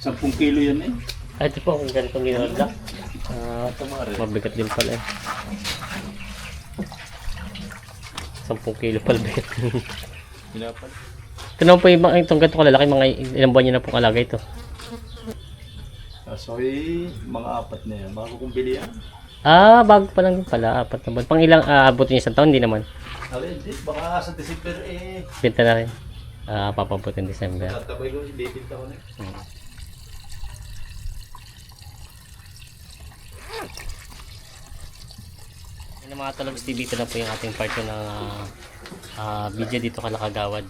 10 kilo yan eh. Ay, ito po, kung ganitong ginagawa. Mabigat din pala eh. 10 kilo pala bigat. Pinapan. Ito naman po yung itong ganito kalalaki, mga ilang buwan nyo na pong alaga ito. So, mga 4 na yan. Bago kong bili yan. Ah, bago pa lang din pala, 4 na buwan. Pang ilang abutin niya sa taon, hindi naman. Hindi, baka sa December eh. Binta na rin. Papabutin December. Tatabay ko, bibinta ko na. Yung mga Talogs TV, ito na po yung ating part ng video dito Kalakagawad.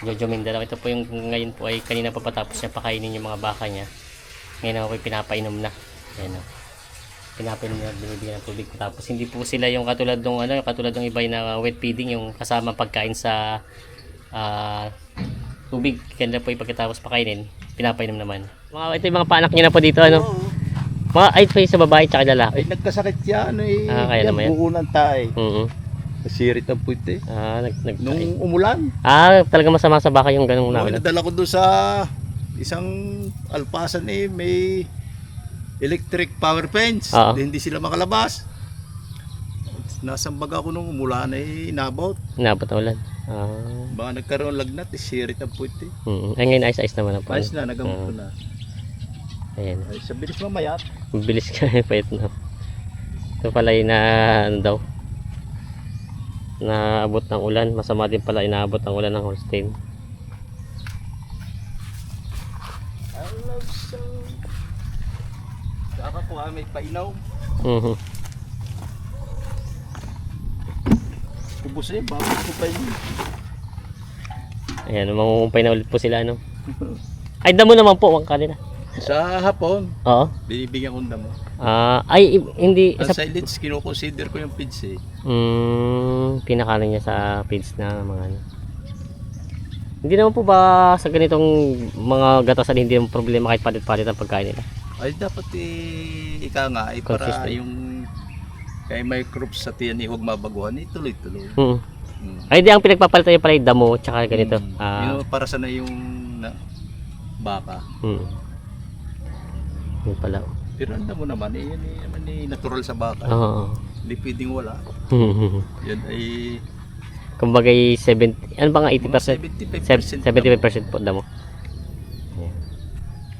Jojo Mindanao. Ito po yung ngayon po ay kanina pa patapos niya pakainin yung mga baka niya. Ngayon ako pinapainom na. Ayan o. Pinapainom na, binibigyan ng tubig. Tapos hindi po sila yung katulad ng katulad ng iba na wet feeding, yung kasama pagkain sa tubig. Kanila po yung pagkatapos pakainin, pinapainom naman. Ito yung mga paanak niya na po dito, ano? Mga ay pa sa babae tsaka lalaki. Ay, nagkasakit yan eh. Kaya naman yan. Buko ng tae. Nasirit ang puwit eh. Nung Nung umulan. talaga masama sa baka yung ganung namin. Nadala ko doon sa isang alpasan eh. May electric power fence. Hindi sila makalabas. Nasambag ako nung umulan eh. Inabot. Inabot na ulan. Baka nagkaroon lagnat eh. Sirit ang puwit eh. Ay ngayon ayos-ayos naman ang Ayos na, nagamot ko na. Ayan. Ay, sa bilis mamayat. Mabilis ka pa ito na. Ito pala yung naabot ng ulan. Masama din pala inaabot ng ulan ng Holstein. I love so. Saka po may pailaw. Ubus eh, bakit ko pa yun? Ayan, mangungumpay na ulit po sila, ano? Ay, damo naman po ang kanila. Sa hapon, Oo. binibigyan kong damo. Hindi. Ang silage, kinoconsider ko yung feeds eh. Pinakalan niya sa feeds na mga ano. Hindi naman po ba sa ganitong mga gatasan hindi naman problema kahit palit-palit ang pagkain nila? Ay, dapat ika nga, para Consistent. yung kay may crops sa tiyan huwag mabaguhan, tuloy-tuloy. Ay, di ang pinagpapalitan niya pala yung damo tsaka ganito. Yung para sana yung baka. Yun pala. Pero ang damo naman, yan naman natural sa baka. Oo. Hindi pwedeng wala. Yan ay Kumbaga 70, ano ba nga 80%? 75% 75% po damo.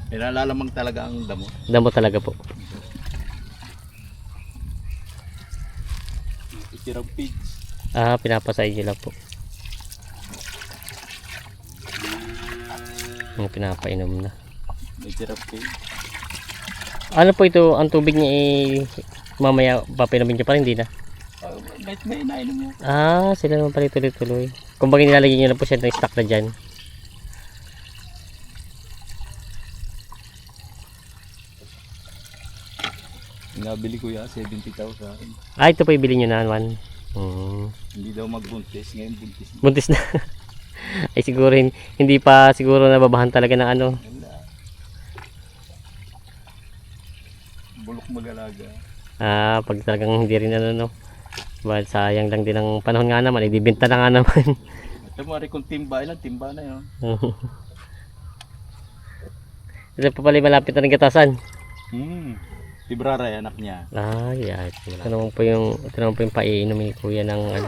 Nalalamang talaga ang damo. Damo talaga po. Itirang pigs. Pinapasay nila po. Pinapainom na. Itirang pigs. Ano po ito, ang tubig niya mamaya papainumin niyo pa rin, hindi na? May nainom niya. Sila naman pala tuloy-tuloy. Kumbaga nilalagay niyo na po siya ng stock na dyan. Nabili ko yan, 70,000. Ito po ibili niyo na naman. Hindi daw magbuntis, ngayon buntis na. Buntis na. Ay siguro hindi pa siguro nababahan talaga ng ano. Bulok mag-alaga. Pag talagang hindi rin ano. Bahal sayang lang din ang panahon nga naman, ibibenta na nga naman. Ito mo rin kung timba na yun. Ito pa pala malapit na rin gatasan. Tibrara anak niya. Ito naman po yung paiinom ni kuya ng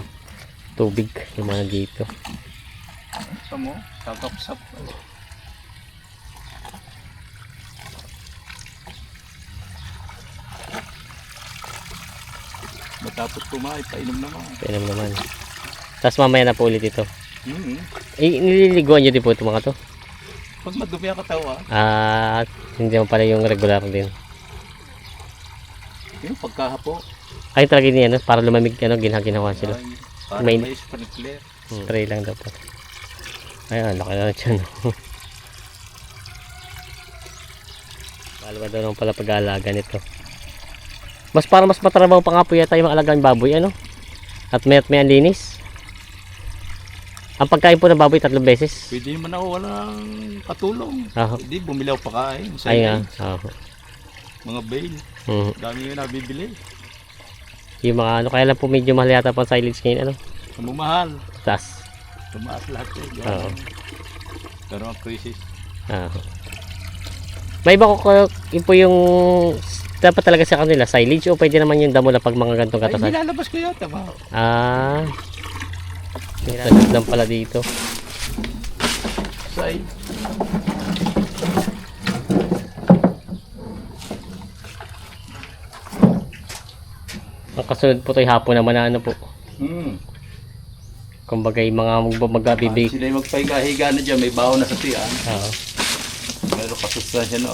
tubig, yung mga dito. Ito mo, kakapsap. Matapos kumain, painom naman. Painom naman. Tapos mamaya na po ulit ito. Nililiguan nyo din po ito mga to? Pag madumi ang katawa. Hindi naman pala yung regular din. Yung pagkahapo. Ay talaga niya, para lumamig, ginawa sila. Para May sprinkler. Spray lang daw po. Ay, laki na dyan. Malama daw naman pala pag-aalaga nito. Mas matrabaho pa nga po yata yung mga alagang baboy, ano? At maya't may ang linis. Ang pagkain po ng baboy 3 beses. Pwede naman ako walang katulong. Hindi, bumilaw pa kain. Ay nga. Mga bail. Dami yung nabibili. Yung mga kaya lang po medyo mahal yata pang silage ngayon, ano? Mamahal. Tas. Tumaas lahat eh. Pero ang crisis. May iba ko yun po yung dapat talaga sa kanila silage o pwede naman yung damo na pag mga gantong Ay, katasan. nilalabas ko yata ba? Ah. Nilalabas lang pala dito. Say. Ang kasunod po tayo hapon naman na ano po. Kumbaga yung mga magbibig. Sila yung magpahiga-higa na dyan, may baon na sa tiyan. Oo. Meron kasustansya no.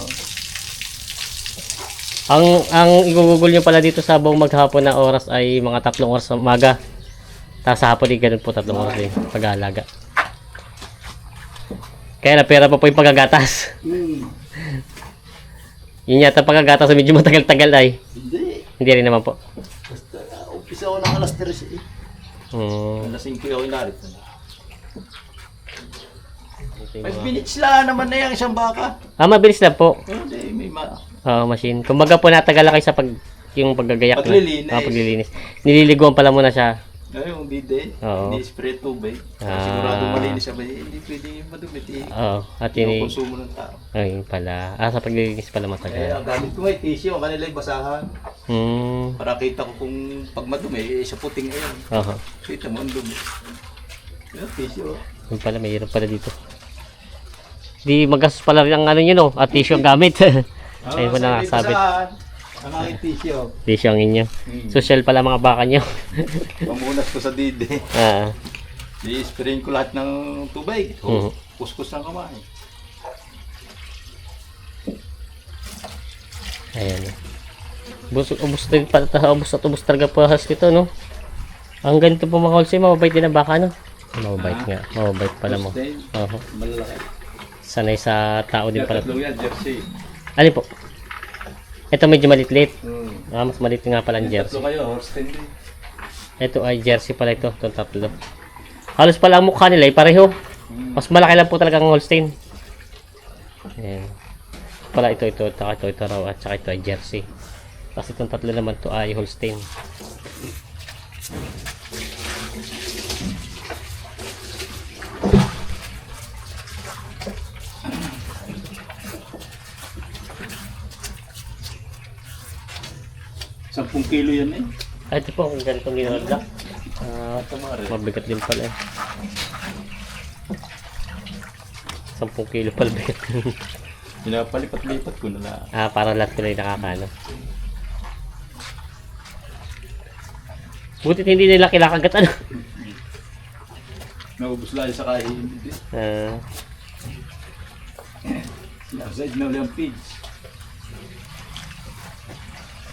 Ang igugugol nyo pala dito sa buong maghapon na oras ay mga 3 oras sa umaga. Tapos sa hapon din ganun po 3 oras din pag-aalaga. Kaya na pera pa po yung pagagatas. Yun yata pagagatas medyo matagal-tagal ay. Hindi rin naman po. Basta umpisa ako ng alas 3 eh. Alas 5 ako inarito. 5 minutes lang naman na yung isang baka. Mabilis lang po. Hindi, may Machine. Kumbaga po natagal kayo sa yung paggagayak paglilinis. Paglilinis. Nililiguan pala muna siya. Ay, yung bide. Oo. Ni-spray tubig. Sigurado malinis siya ba? Hindi pwede madumit eh. Oo. At Yung konsumo ng tao. ayun pala. Sa paglilinis pala Eh, matagal. ang gamit ko ay tissue. Ang kanila ay basahan. Para kita ko kung pag madumi, sa puting ayan. Oo. Kita mo ang dumi. Yung tissue. Yun pala, mayroon pala dito. Di magastos pala rin ang ano nyo, no? At tissue ang gamit. Ayun po na nakasabit. Ang aking tissue. Tissue ang inyo. Social pala mga baka nyo. Pamunas ko sa dide. I-sprayin ko lahat ng tubig. Kuskus ng kamay. Ayan. Ubus talaga po dito, no? Ang ganito po mga wholesale, mababait din ang baka, no? Mababait nga. Mababait pala mo. Oo. Malalaki. Sanay sa tao din pala. Tatlong yan, jersey. Ano po? Ito medyo malitlit. Mas maliit nga pala ang jersey. Tatlo kayo, Holstein din. Ito ay jersey pala ito. Itong tatlo. Halos pala ang mukha nila ay pareho. Mas malaki lang po talaga ang Holstein. Ayan. Pala ito raw at saka ito ay jersey. Tapos itong tatlo naman to ay Holstein. Sampung kilo yan eh. Ito po kung ganitong ginagawa. Tamari. Mabigat din pala eh. 10 kilo pala bigat. Pinapalipat-lipat ko na lang. Para lahat ko na yung nakakano. Butit hindi nila kilakagat ano. Naubos lang sa kain. Outside na ulit ang pigs.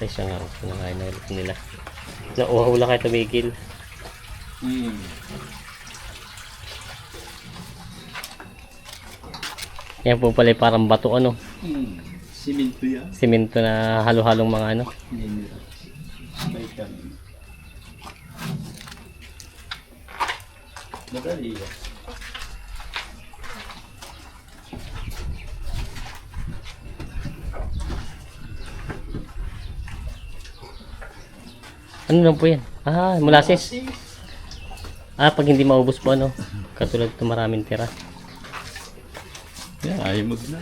Ay siya nga. Pinakain na ulit nila. Nauhaw lang kayo tumigil. Yan po pala parang bato ano. Simento yan. Simento na halo-halong mga ano. Madali yan. Ano lang po yan? Molasses. Pag hindi maubos po ano. Katulad ito maraming tira. Yan, ayaw mo na.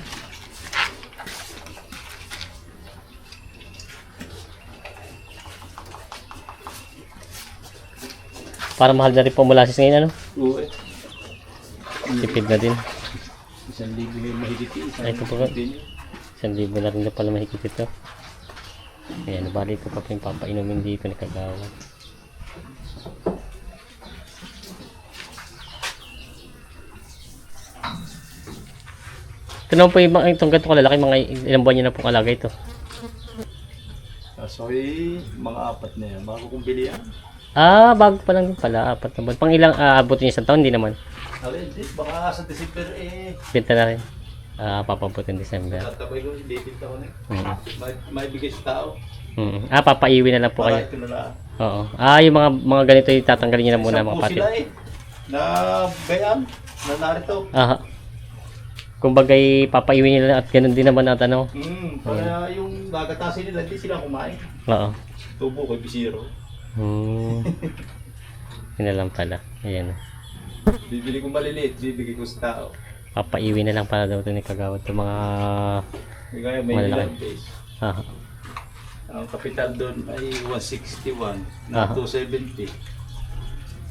Para mahal na rin po molasses ngayon ano. Oo eh. Tipid na din. 1,000 yung mahigit eh. Ay, ito po. 1,000 na rin na pala mahigit ito. Ayan, bali ito pa yung papainumin dito ni Kagawad. Ito naman po yung itong ganito kalalaki, mga ilang buwan nyo na pong alaga ito. So mga 4 na yan. Bago kong bili yan. Bago pa lang din pala, 4 na buwan. Pang ilang abutin niya sa taon, hindi naman. Hindi, baka sa December eh. Binta na rin. Papabutin December. Tatabay ko, ibibinta ko na. May bigay sa tao. Papaiwi na lang po kayo. Para ito na lang. Oo. Yung mga ganito yung tatanggalin nyo na muna mga pati. Sila eh. Na bayan. Na narito. Kumbagay papaiwi nila at ganun din naman at ano. Para yung gagatasin nila, hindi sila kumain. Oo. Tubo ko, bisiro. Yun na lang pala. Ayan. Bibili ko maliliit, bibigay ko sa tao. Papaiwi na lang para daw ito ni Kagawad ito mga Kaya may Malalaki. ilang days. ah, Ang kapital doon ay 161 Ah. na 270.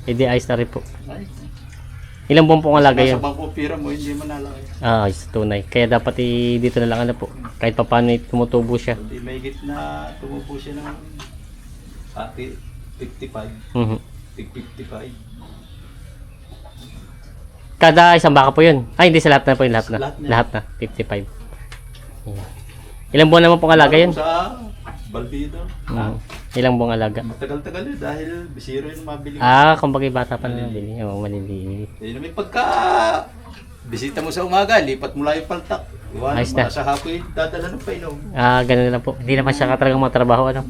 hindi ayos na rin po. Ay, Ilang buwan po ang alaga nasa yun? bangko pira mo, hindi manalaki. Ayos, tunay. Kaya dapat dito na lang ano po. Kahit pa paano tumutubo siya. Hindi may gitna, tumupo siya ng 55. Mhm. 55. Kada isang baka po yun. Ay, hindi sa lahat na po yun. Lahat na. Lahat na. Lahat na. 55. Ayan. Ilang buwan naman pong alaga yun? Sa Balbido. Mhm. Ilang buwang alaga? Matagal-tagal yun dahil bisiro yung mabili. Kumbaga bata pa na nabili. Oo, maliliit. Eh, may pagka bisita mo sa umaga, lipat mo lang yung paltak. Iwanan Ayos mo na. sa hapon, dadala ng painom. Ganun na lang po. Hindi naman siya talagang matrabaho, ano.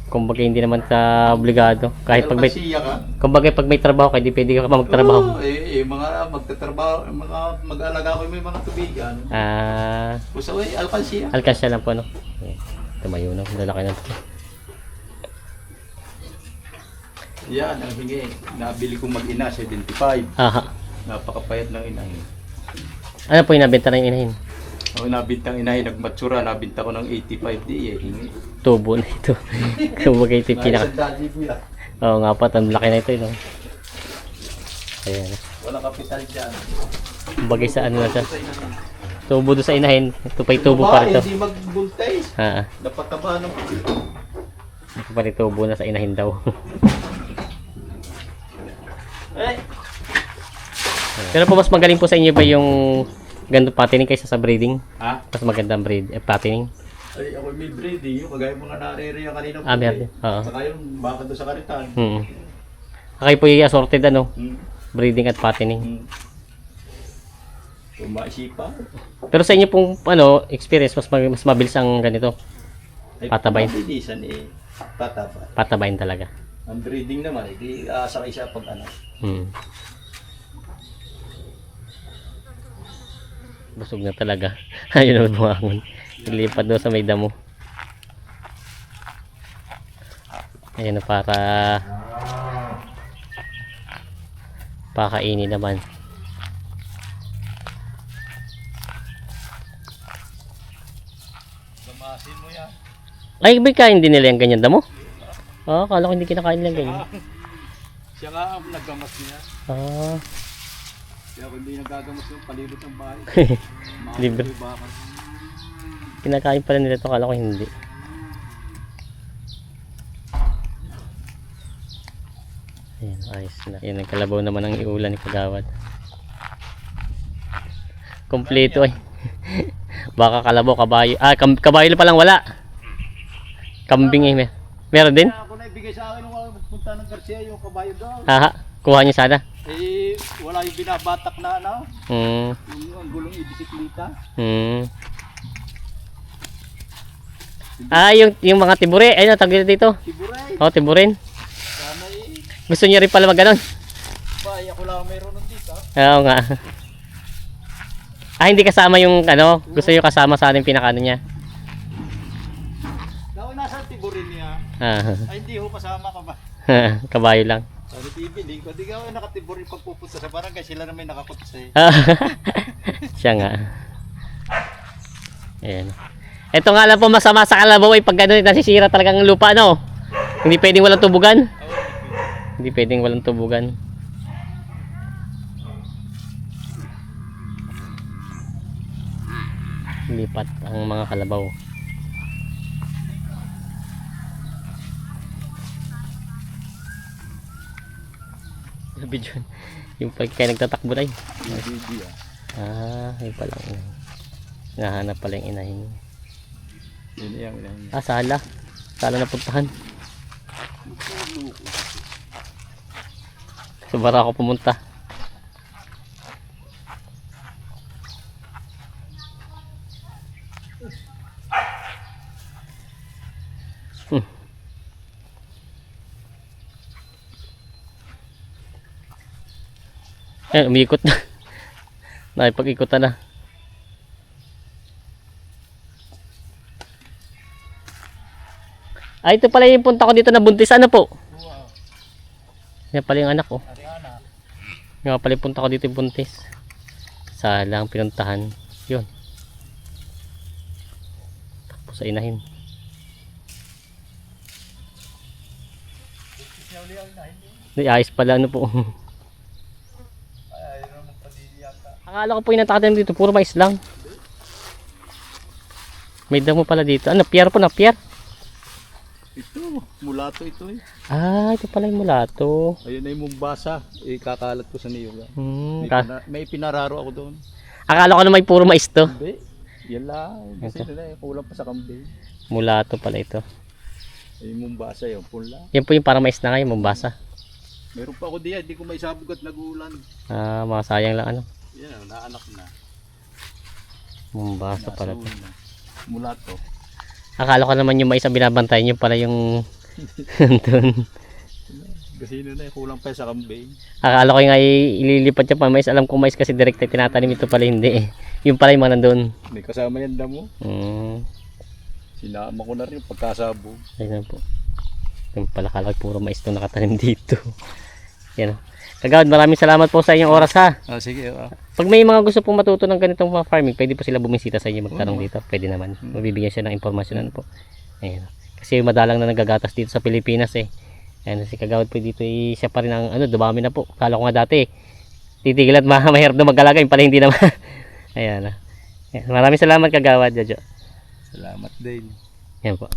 Kumbaga hindi naman sa obligado. Kahit pag may, Alkansiya ka. kumbaga pag may trabaho ka, hindi pwede ka pa magtrabaho. Oo, mga magtatrabaho, mga mag-alaga ko may mga tubigan. Usaway, alkansiya. Alkansya lang po, no. Ayan. Tumayo na. Lalaki na. Yan, ang hingi. Nabili kong mag-ina, 75. Aha. Napakapayat ng inahin. Ano po yung nabenta na yung inahin? Ako nabintang inahin, nagmatsura, nabinta ko ng 85. Di, hingi. Tubo na ito. Kumbaga ito yung pinaka... Naisang po yan. Oo nga pa, ang laki na ito, no. Ayan. Walang kapital dyan. Kumbaga sa ano na siya. Sa inahin. Tubo doon sa inahin. Ito pa yung tubo pa rito. Hindi magbultay. Napataba ng Ito pa rin tubo na sa inahin daw. Eh, Pero po mas magaling po sa inyo ba yung ganito patining kaysa sa breeding? ha? Mas magandang patining? Ay, ako may breeding. Yung kagaya mga naririya kanina. Meron. Oo. Saka yung baka doon sa karitan. Kayo po yung assorted ano? Hmm. Breeding at patining. Hmm. Kung maisipa. Pero sa inyo pong ano, experience, mas mabilis ang ganito. Ay, Patabayin. mabilisan patabay. Patabayin talaga. Ang breeding naman, hindi sakay siya pag ano. Busog na talaga. Ayun naman bumangon. Ilipat doon sa may damo. Ayan na para pakainin naman. Lamasin mo yan. Ay, may kain din nila yung ganyan damo? Akala ko hindi kinakain nila ganyan. Siya nga ang naggamas niya. Kaya kung hindi nagagamas yung palibot ng bahay. Libre. Kinakain pala nila ito, akala ko hindi. Ayan, ayos na. Ayan, ang kalabaw naman ang iulan ni Kagawad. Kompleto ay. Baka kalabaw, kabayo. Kabayo pa lang wala. Kambing eh. Meron din? Kaya ako na ibigay sa akin nung punta ng Garcia yung kabayo daw. Kuha niyo sana. Wala yung binabatak na ano. Yung ang gulong ibisiklita. Yung mga tibure. Ayun, tawag dito. Tiburay. Tiburin. Sana Gusto niyo rin pala mag-ganon? Bay, ako lang meron nun dito. Oo nga. Hindi kasama yung ano, gusto niyo kasama sa ating pinakano niya. Daw nasa tiburin niya. Ay hindi ho kasama ka ba? Kabayo lang. Ano TV link ko, di ka nakatiburin pagpupunta sa barangay, sila na may nakakutse. Siya nga. Ayan. Ito nga lang po masama sa kalabaw ay pag gano'n nasisira talagang lupa, no? Hindi pwedeng walang tubugan. Hindi pwedeng walang tubugan. Lipat ang mga kalabaw. Sabi dyan, yung pag kaya nagtatakbo na yun. Yun pala ang inahin. Nahanap pala yung inahin. Yun yung inahin. Sala. Sala na puntahan. Sa bara ako pumunta. Umiikot na. Nakipag-ikutan na. Ito pala yung punta ko dito na buntis. Ano po? Yan pala yung anak ko. Yan pala yung punta ko dito yung buntis. sa lang pinuntahan. Yun. Takbo sa inahin. Ayos pala ano po. Akala ko po yung natakatim dito, puro mais lang. May damo pala dito. Ano, pier po na pier? Ito, mulato ito eh. Ah, ito pala yung mulato. Ayun na yung Mombasa. Kakalat ko sa niyo. May pinararo ako doon. Akala ko na may puro mais to. Hindi. Yan lang. Kasi nila kulang pa sa kambing. Mulato pala ito. Yung Mombasa yun, pula. Yan po yung parang mais na kayo, Mombasa. Meron pa ako diyan, hindi ko may sabog at nag-uulan. Ah, mga sayang lang ano. Yan, naanak na. Mombasa pala to. Mulato. Akala ko naman yung mais ang binabantayan nyo pala yung doon. Kasi na kulang pa sa kambing. Akala ko yung ililipat niya pa mais. Alam ko mais kasi direkta tinatanim, ito pala hindi eh. Yung pala yung mga nandun. May kasama yan damo. Sinama ko na rin pagkasabog. Ayun po. Yung pala kala ko puro mais itong nakatanim dito. Yan. Kagawad, maraming salamat po sa inyong oras ha. Sige. Pag may mga gusto pong matuto ng ganitong mga farming, pwede po sila bumisita sa inyo magtanong dito. Pwede naman. Mabibigyan siya ng impormasyon po. Ayun. Kasi madalang na nagagatas dito sa Pilipinas eh. Ayun, si Kagawad po dito siya pa rin ang dumami na po. Kala ko nga dati titigil at mahirap na mag-alaga, yung pala hindi naman. Ayan. Maraming salamat Kagawad, Jojo. Salamat din. Yan po.